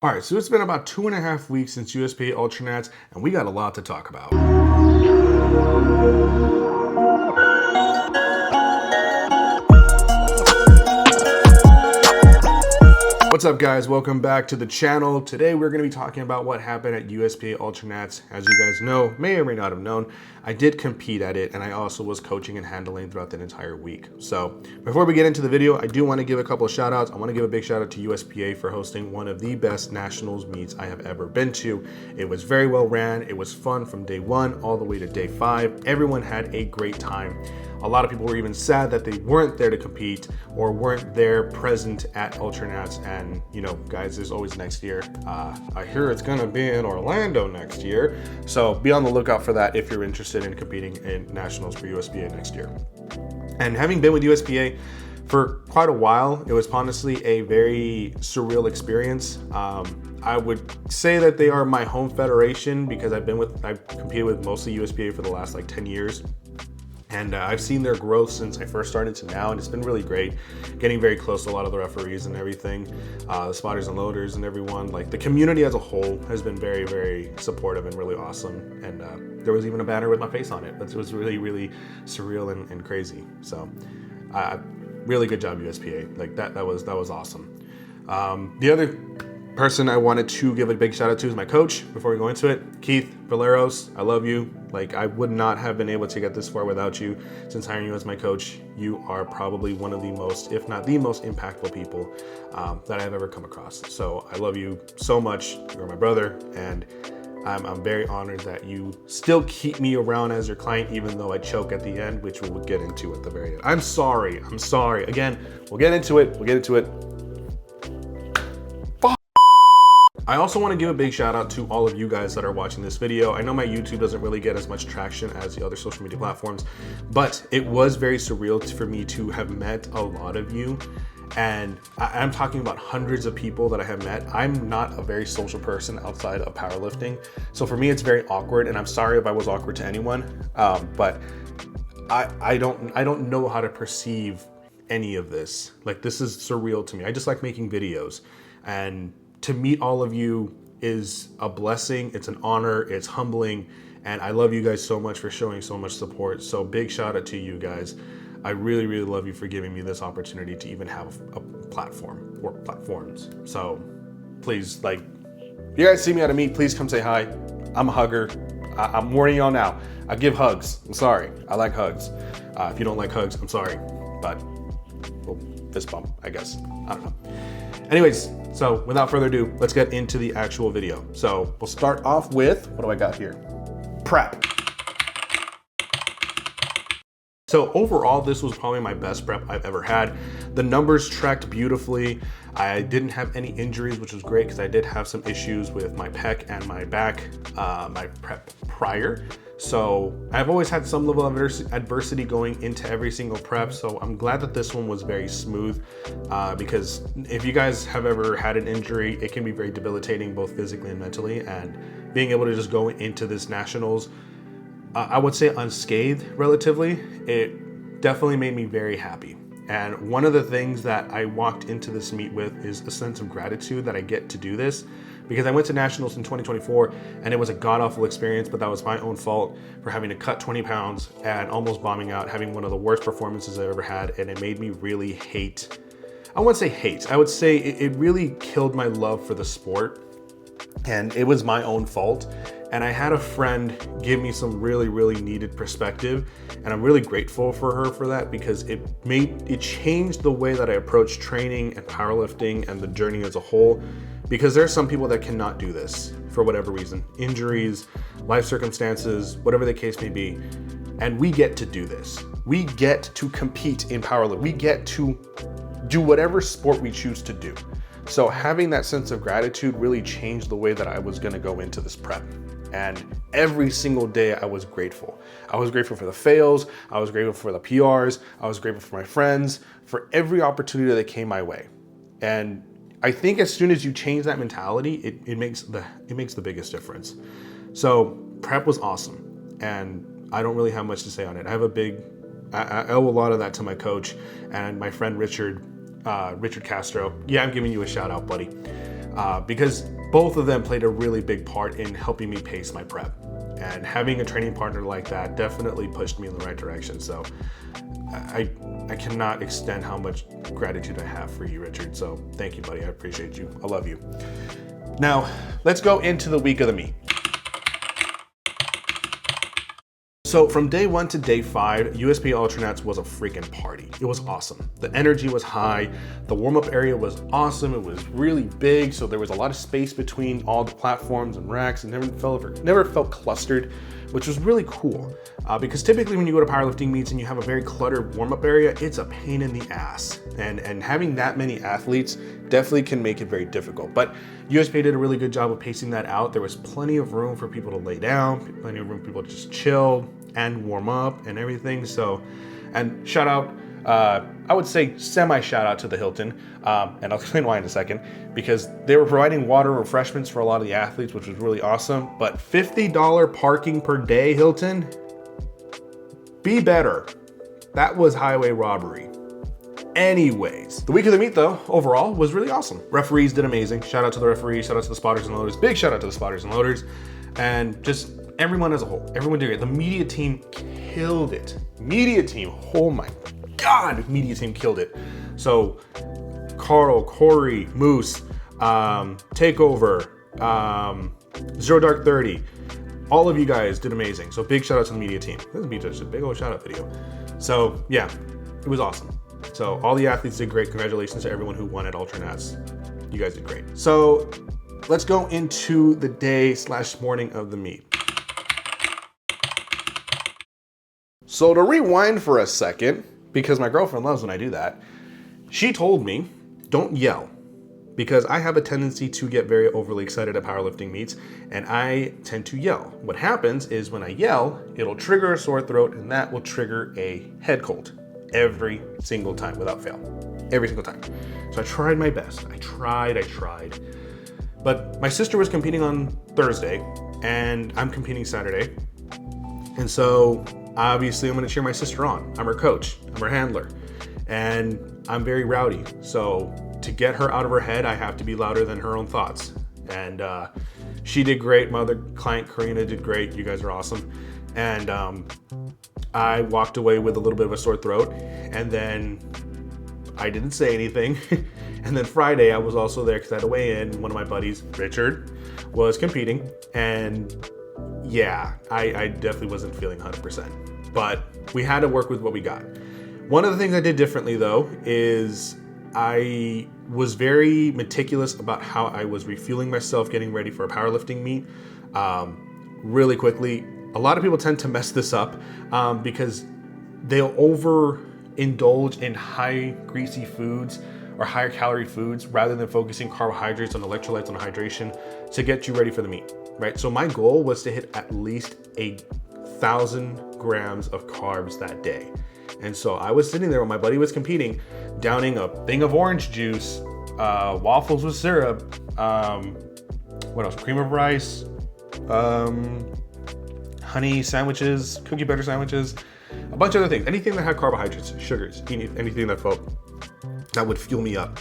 All right, so it's been about 2.5 weeks since USPA Ultranats, and we got a lot to talk about. What's up, guys? Welcome back to the channel. Today we're going to be talking about what happened at USPA Ultranats. As you guys know, may or may not have known, I did compete at it, and I also was coaching and handling throughout that entire week. So before we get into the video, I do want to give a couple of shout outs. I want to give a big shout out to USPA for hosting one of the best nationals meets I have ever been to. It was very well ran. It was fun from day one all the way to day 5. Everyone had a great time. A lot of people were even sad that they weren't there to compete or weren't there present at Ultranats. And you know, guys, there's always next year. I hear it's gonna be in Orlando next year. So be on the lookout for that if you're interested in competing in nationals for USPA next year. And having been with USPA for quite a while, it was honestly a very surreal experience. I would say that they are my home federation because I've competed with mostly USPA for the last like 10 years. And I've seen their growth since I first started to now, and it's been really great. Getting very close to a lot of the referees and everything, the spotters and loaders and everyone. Like the community as a whole has been very, very supportive and really awesome. And there was even a banner with my face on it. It was really, really surreal and crazy. So really good job, USPA. Like that was awesome. The other person I wanted to give a big shout out to is my coach. Before we go into it, Keith Valeros, I love you. Like, I would not have been able to get this far without you. Since hiring you as my coach, you are probably one of the most, if not the most impactful people that I've ever come across. So I love you so much. You're my brother, and I'm very honored that you still keep me around as your client, even though I choke at the end, which we'll get into at the very end. I'm sorry. Again, we'll get into it. I also want to give a big shout out to all of you guys that are watching this video. I know my YouTube doesn't really get as much traction as the other social media platforms, but it was very surreal for me to have met a lot of you. And I'm talking about hundreds of people that I have met. I'm not a very social person outside of powerlifting. So for me, it's very awkward, and I'm sorry if I was awkward to anyone, but I don't know how to perceive any of this. Like, this is surreal to me. I just like making videos, and to meet all of you is a blessing. It's an honor. It's humbling. And I love you guys so much for showing so much support. So big shout out to you guys. I really, really love you for giving me this opportunity to even have a platform or platforms. So please, like, if you guys see me at a meet, please come say hi. I'm a hugger. I'm warning y'all now. I give hugs. I'm sorry. I like hugs. If you don't like hugs, I'm sorry. But, well, fist bump, I guess. I don't know. Anyways, so without further ado, let's get into the actual video. So we'll start off with, what do I got here? Prep. So overall, this was probably my best prep I've ever had. The numbers tracked beautifully. I didn't have any injuries, which was great because I did have some issues with my pec and my back, my prep prior. So I've always had some level of adversity going into every single prep. So I'm glad that this one was very smooth because if you guys have ever had an injury, it can be very debilitating, both physically and mentally. And being able to just go into this nationals, I would say unscathed relatively, it definitely made me very happy. And one of the things that I walked into this meet with is a sense of gratitude that I get to do this, because I went to nationals in 2024 and it was a god-awful experience, but that was my own fault for having to cut 20 pounds and almost bombing out, having one of the worst performances I've ever had. And it made me really hate, I wouldn't say hate, I would say it really killed my love for the sport. And it was my own fault. And I had a friend give me some really, really needed perspective. And I'm really grateful for her for that, because it changed the way that I approach training and powerlifting and the journey as a whole. Because there are some people that cannot do this for whatever reason, injuries, life circumstances, whatever the case may be. And we get to do this. We get to compete in powerlifting. We get to do whatever sport we choose to do. So having that sense of gratitude really changed the way that I was gonna go into this prep. And every single day I was grateful. I was grateful for the fails. I was grateful for the PRs. I was grateful for my friends, for every opportunity that came my way. And I think as soon as you change that mentality, it makes the biggest difference. So prep was awesome. And I don't really have much to say on it. I owe a lot of that to my coach and my friend Richard Castro. Yeah, I'm giving you a shout out, buddy. because both of them played a really big part in helping me pace my prep. And having a training partner like that definitely pushed me in the right direction. So I cannot extend how much gratitude I have for you, Richard. So thank you, buddy. I appreciate you. I love you. Now, let's go into the week of the meet. So from day 1 to day 5, USPA Ultranats was a freaking party. It was awesome. The energy was high. The warm-up area was awesome. It was really big, so there was a lot of space between all the platforms and racks, and never felt clustered, which was really cool. Because typically when you go to powerlifting meets and you have a very cluttered warm-up area, it's a pain in the ass. And having that many athletes definitely can make it very difficult. But USPA did a really good job of pacing that out. There was plenty of room for people to lay down, plenty of room for people to just chill and warm up and everything. So, and shout out, I would say semi shout out to the Hilton, and I'll explain why in a second, because they were providing water and refreshments for a lot of the athletes, which was really awesome. But $50 parking per day, Hilton, be better. That was highway robbery. Anyways, the week of the meet though, overall, was really awesome. Referees did amazing. Shout out to the referees, shout out to the spotters and loaders, big shout out to the spotters and loaders, and just everyone as a whole. Everyone did great. The media team killed it. Media team, oh my God, media team killed it. So Carl, Corey, Moose, Takeover, Zero Dark 30, all of you guys did amazing. So big shout out to the media team. This would be just a big old shout out video. So yeah, it was awesome. So all the athletes did great. Congratulations to everyone who won at Ultranats. You guys did great. So let's go into the day/morning of the meet. So to rewind for a second, because my girlfriend loves when I do that, she told me, don't yell, because I have a tendency to get very overly excited at powerlifting meets, and I tend to yell. What happens is when I yell, it'll trigger a sore throat, and that will trigger a head cold every single time without fail, every single time. So I tried my best. I tried. But my sister was competing on Thursday, and I'm competing Saturday. And so obviously I'm gonna cheer my sister on. I'm her coach, I'm her handler, and I'm very rowdy. So to get her out of her head, I have to be louder than her own thoughts. And she did great. My other client, Karina, did great. You guys are awesome. And I walked away with a little bit of a sore throat, and then I didn't say anything. And then Friday, I was also there because I had to weigh in. One of my buddies, Richard, was competing, and yeah, I definitely wasn't feeling 100%, but we had to work with what we got. One of the things I did differently though is I was very meticulous about how I was refueling myself getting ready for a powerlifting meet. Really quickly, a lot of people tend to mess this up because they'll overindulge in high greasy foods or higher calorie foods rather than focusing carbohydrates on electrolytes and hydration to get you ready for the meet, right? So my goal was to hit at least 1,000 grams of carbs that day. And so I was sitting there when my buddy was competing, downing a thing of orange juice, waffles with syrup, what else? Cream of rice, honey sandwiches, cookie butter sandwiches, a bunch of other things. Anything that had carbohydrates, sugars, anything that would fuel me up.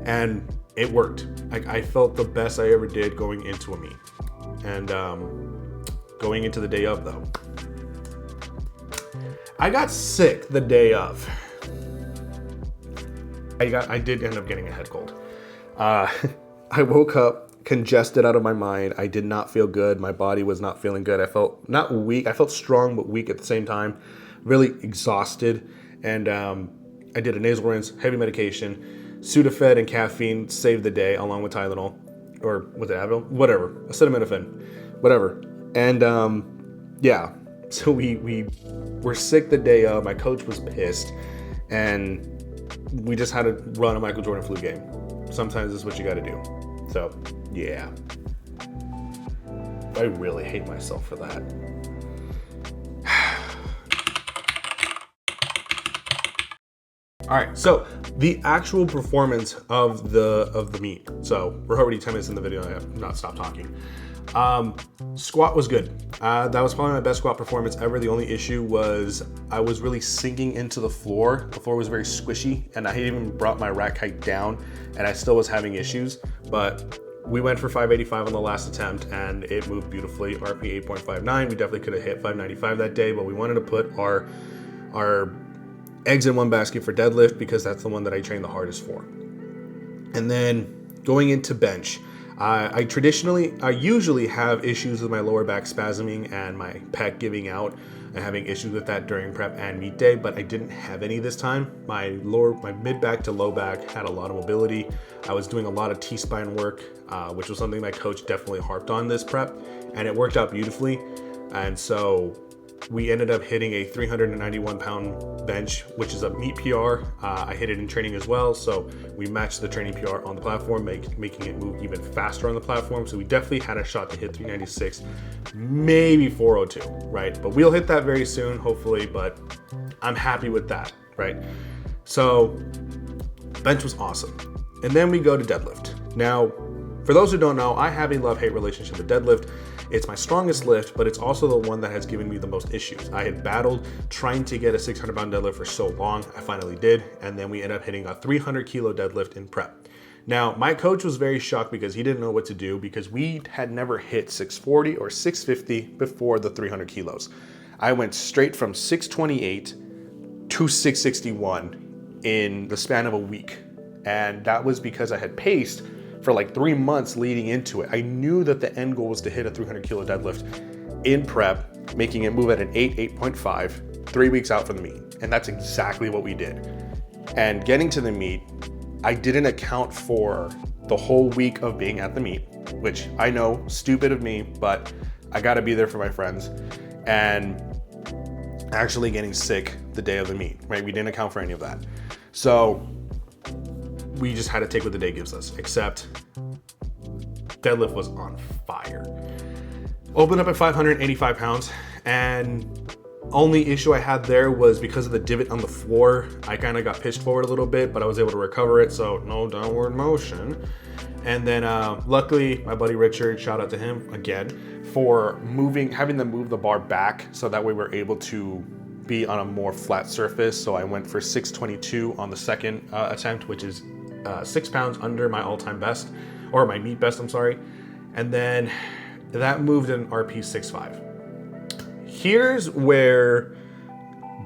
And it worked. I felt the best I ever did going into a meet. And going into the day of though, I got sick the day of. I did end up getting a head cold. I woke up congested out of my mind. I did not feel good. My body was not feeling good. I felt not weak. I felt strong, but weak at the same time. Really exhausted. And I did a nasal rinse, heavy medication, Sudafed and caffeine saved the day along with Tylenol, or was it Advil? Whatever, acetaminophen, whatever. And yeah, so we were sick the day of. My coach was pissed, and we just had to run a Michael Jordan flu game. Sometimes this is what you got to do. So yeah, I really hate myself for that. All right, so the actual performance of the meet. So we're already 10 minutes in the video. I have not stopped talking. Squat was good. That was probably my best squat performance ever. The only issue was I was really sinking into the floor. The floor was very squishy, and I had even brought my rack height down, and I still was having issues. But we went for 585 on the last attempt and it moved beautifully. RP 8.59. We definitely could have hit 595 that day, but we wanted to put our eggs in one basket for deadlift because that's the one that I train the hardest for. And then going into bench, I usually have issues with my lower back spasming and my pec giving out and having issues with that during prep and meet day, but I didn't have any this time. My mid back to low back had a lot of mobility. I was doing a lot of T-spine work, which was something my coach definitely harped on this prep, and it worked out beautifully. And so we ended up hitting a 391 pound bench, which is a meet PR. I hit it in training as well. So we matched the training PR on the platform, making it move even faster on the platform. So we definitely had a shot to hit 396, maybe 402, right? But we'll hit that very soon, hopefully, but I'm happy with that, right? So bench was awesome. And then we go to deadlift. Now, for those who don't know, I have a love-hate relationship with deadlift. It's my strongest lift, but it's also the one that has given me the most issues. I had battled trying to get a 600 pound deadlift for so long. I finally did. And then we ended up hitting a 300 kilo deadlift in prep. Now, my coach was very shocked because he didn't know what to do because we had never hit 640 or 650 before the 300 kilos. I went straight from 628 to 661 in the span of a week. And that was because I had paced for like 3 months leading into it. I knew that the end goal was to hit a 300 kilo deadlift in prep, making it move at an 8.5, 3 weeks out from the meet. And that's exactly what we did. And getting to the meet, I didn't account for the whole week of being at the meet, which I know, stupid of me, but I gotta be there for my friends. And actually getting sick the day of the meet, right? We didn't account for any of that. So we just had to take what the day gives us, except deadlift was on fire. Opened up at 585 pounds, and only issue I had there was because of the divot on the floor, I kind of got pitched forward a little bit, but I was able to recover it, so no downward motion. And then luckily, my buddy Richard, shout out to him again, for having them move the bar back so that way we're able to be on a more flat surface. So I went for 622 on the second attempt, which is 6 pounds under my all-time best, or my meet best, I'm sorry. And then that moved an RP 6.5. Here's where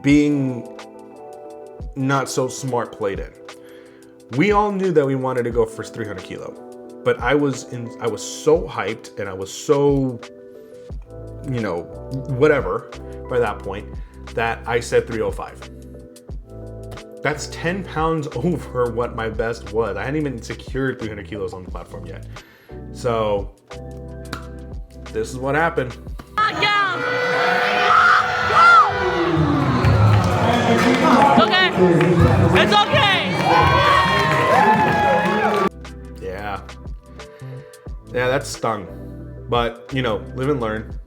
being not so smart played in. We all knew that we wanted to go for 300 kilo, but I was so hyped and I was so, whatever by that point that I said 305. That's 10 pounds over what my best was. I hadn't even secured 300 kilos on the platform yet. So this is what happened. Okay, it's okay. Yeah, that stung. But live and learn.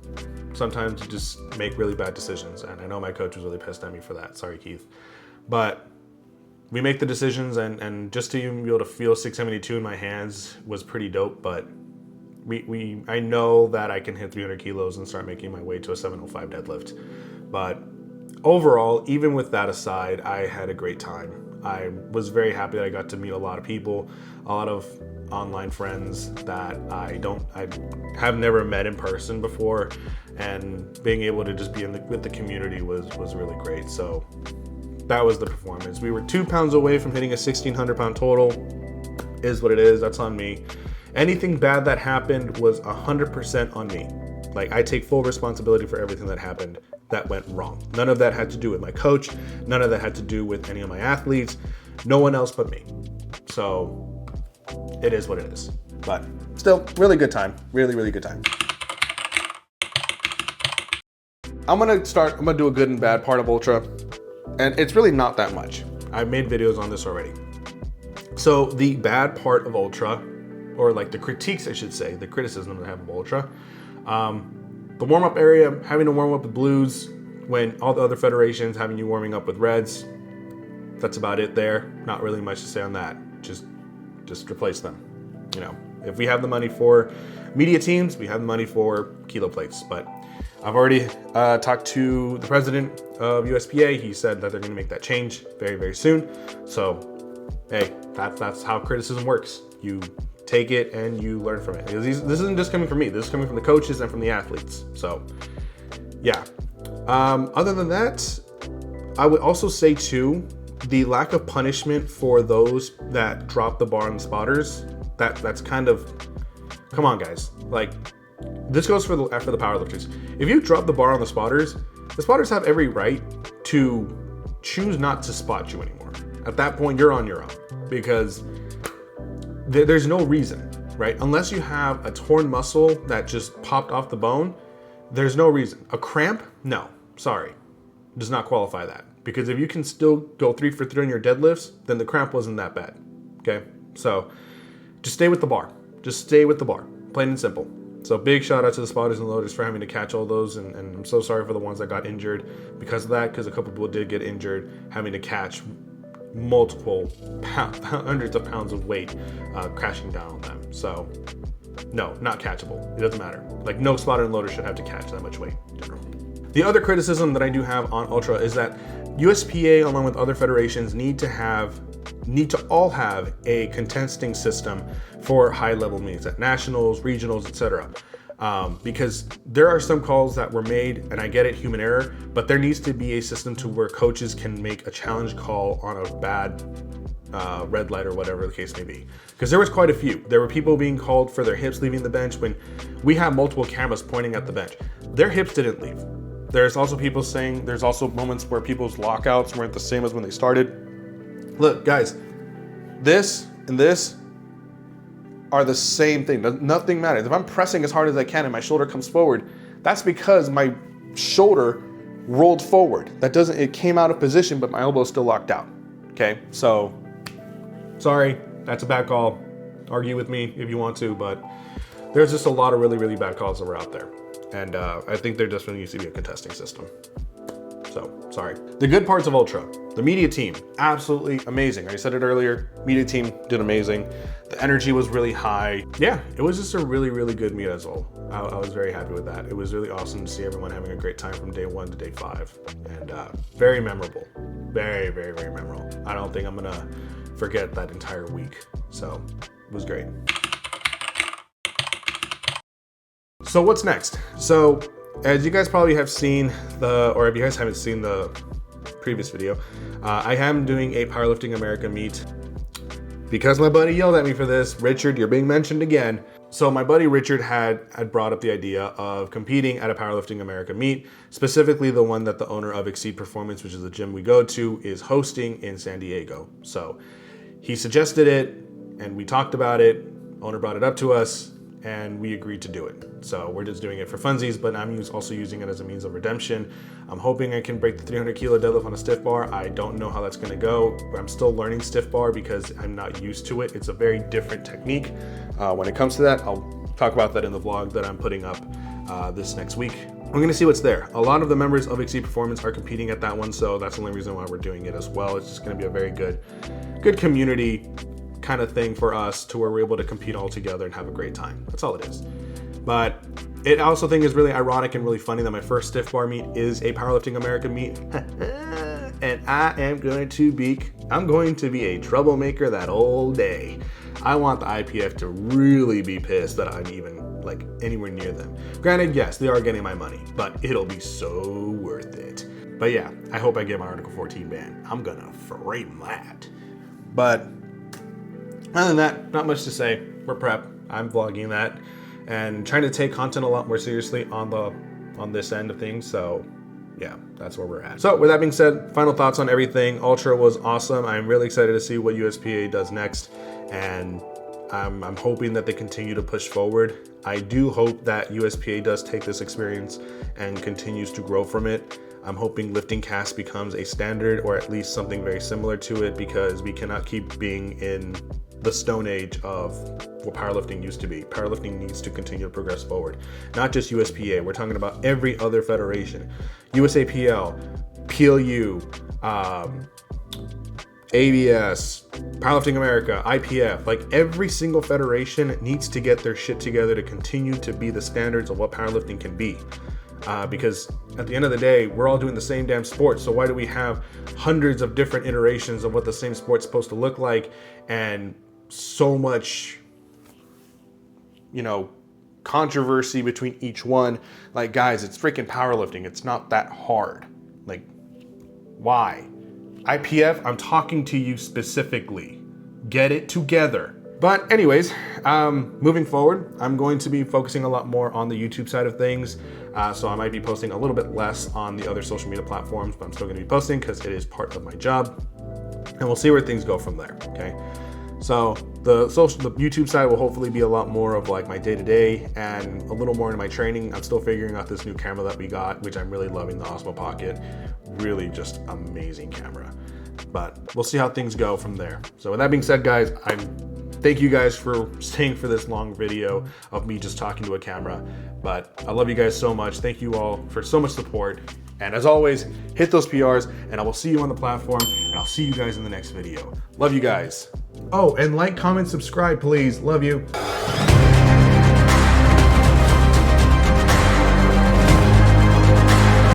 Sometimes you just make really bad decisions, and I know my coach was really pissed at me for that. Sorry, Keith. But we make the decisions, and just to even be able to feel 672 in my hands was pretty dope. But I know that I can hit 300 kilos and start making my way to a 705 deadlift. But overall, even with that aside, I had a great time. I was very happy that I got to meet a lot of people, a lot of online friends that I have never met in person before, and being able to just be with the community was really great. So that was the performance. We were 2 pounds away from hitting a 1,600 pound total. Is what it is. That's on me. Anything bad that happened was 100% on me. Like, I take full responsibility for everything that happened that went wrong. None of that had to do with my coach. None of that had to do with any of my athletes. No one else but me. So it is what it is. But still, really good time. Really, really good time. I'm gonna do a good and bad part of Ultra. And it's really not that much. I've made videos on this already. So the bad part of Ultra, or like the critiques, I should say, the criticism that I have of Ultra, the warm-up area, having to warm up with blues when all the other federations having you warming up with reds. That's about it there. Not really much to say on that. Just replace them. If we have the money for media teams, we have the money for kilo plates. But I've already talked to the president of USPA. He said that they're going to make that change very, very soon. So, hey, that's how criticism works. You take it and you learn from it. This isn't just coming from me. This is coming from the coaches and from the athletes. So yeah. Other than that, I would also say too, the lack of punishment for those that drop the bar on the spotters, that's kind of, come on guys. Like, this goes for the powerlifters. If you drop the bar on the spotters have every right to choose not to spot you anymore. At that point, you're on your own, because there's no reason, right? Unless you have a torn muscle that just popped off the bone, there's no reason. A cramp? No, sorry. Does not qualify that. Because if you can still go 3 for 3 on your deadlifts, then the cramp wasn't that bad, okay? So just stay with the bar. Just stay with the bar, plain and simple. So big shout out to the spotters and loaders for having to catch all those, and I'm so sorry for the ones that got injured because of that, because a couple people did get injured having to catch multiple hundreds of pounds of weight crashing down on them. So no, not catchable. It doesn't matter. Like, no spotter and loader should have to catch that much weight in general. The other criticism that I do have on Ultra is that USPA, along with other federations, need to all have a contesting system for high-level meets at nationals, regionals, etc. Because there are some calls that were made, and I get it, human error, but there needs to be a system to where coaches can make a challenge call on a bad red light or whatever the case may be. Because there was quite a few. There were people being called for their hips leaving the bench when we have multiple cameras pointing at the bench. Their hips didn't leave. There's also people saying there's also moments where people's lockouts weren't the same as when they started. Look, guys, this and this are the same thing. Nothing matters. If I'm pressing as hard as I can and my shoulder comes forward, that's because my shoulder rolled forward. It came out of position, but my elbow is still locked out. Okay, so sorry, that's a bad call. Argue with me if you want to, but there's just a lot of really, really bad calls that were out there. And I think there definitely needs to be a contesting system. So, sorry. The good parts of Ultra. The media team, absolutely amazing. I said it earlier, media team did amazing. The energy was really high. Yeah, it was just a really, really good meet as well. I was very happy with that. It was really awesome to see everyone having a great time from day 1 to day 5. And very memorable. Very, very, very memorable. I don't think I'm gonna forget that entire week. So, it was great. So what's next? So as you guys probably have seen or if you guys haven't seen the previous video, I am doing a Powerlifting America meet. Because my buddy yelled at me for this, Richard, you're being mentioned again. So my buddy Richard had brought up the idea of competing at a Powerlifting America meet, specifically the one that the owner of Exceed Performance, which is the gym we go to, is hosting in San Diego. So he suggested it and we talked about it. Owner brought it up to us and we agreed to do it. So we're just doing it for funsies, but I'm also using it as a means of redemption. I'm hoping I can break the 300 kilo deadlift on a stiff bar. I don't know how that's gonna go, but I'm still learning stiff bar because I'm not used to it. It's a very different technique. When it comes to that, I'll talk about that in the vlog that I'm putting up this next week. We're gonna see what's there. A lot of the members of Exceed Performance are competing at that one, so that's the only reason why we're doing it as well. It's just gonna be a very good community kind of thing for us to where we're able to compete all together and have a great time. That's all it is. But it also think is really ironic and really funny that my first stiff bar meet is a Powerlifting America meet. And I'm going to be a troublemaker that whole day. I want the IPF to really be pissed that I'm even like anywhere near them. Granted, yes, they are getting my money, but it'll be so worth it. But yeah, I hope I get my Article 14 ban. I'm gonna frame that. But other than that, not much to say. We're prep. I'm vlogging that and trying to take content a lot more seriously on this end of things. So yeah, that's where we're at. So with that being said, final thoughts on everything. Ultra was awesome. I'm really excited to see what USPA does next. And I'm hoping that they continue to push forward. I do hope that USPA does take this experience and continues to grow from it. I'm hoping lifting cast becomes a standard or at least something very similar to it, because we cannot keep being in the stone age of what powerlifting used to be. Powerlifting needs to continue to progress forward. Not just USPA, we're talking about every other federation. USAPL, PLU, ABS, Powerlifting America, IPF, like every single federation needs to get their shit together to continue to be the standards of what powerlifting can be. Because at the end of the day, we're all doing the same damn sport. So why do we have hundreds of different iterations of what the same sport's supposed to look like and so much you know, controversy between each one. Like, guys, it's freaking powerlifting. It's not that hard. Like, why? IPF, I'm talking to you specifically. Get it together. But anyways, moving forward, I'm going to be focusing a lot more on the YouTube side of things. So I might be posting a little bit less on the other social media platforms, but I'm still gonna be posting because it is part of my job. And we'll see where things go from there, okay? So the YouTube side will hopefully be a lot more of like my day-to-day and a little more into my training. I'm still figuring out this new camera that we got, which I'm really loving, the Osmo Pocket. Really just amazing camera. But we'll see how things go from there. So with that being said, guys, thank you guys for staying for this long video of me just talking to a camera. But I love you guys so much. Thank you all for so much support. And as always, hit those PRs and I will see you on the platform and I'll see you guys in the next video. Love you guys. Oh, and like, comment, subscribe, please. Love you.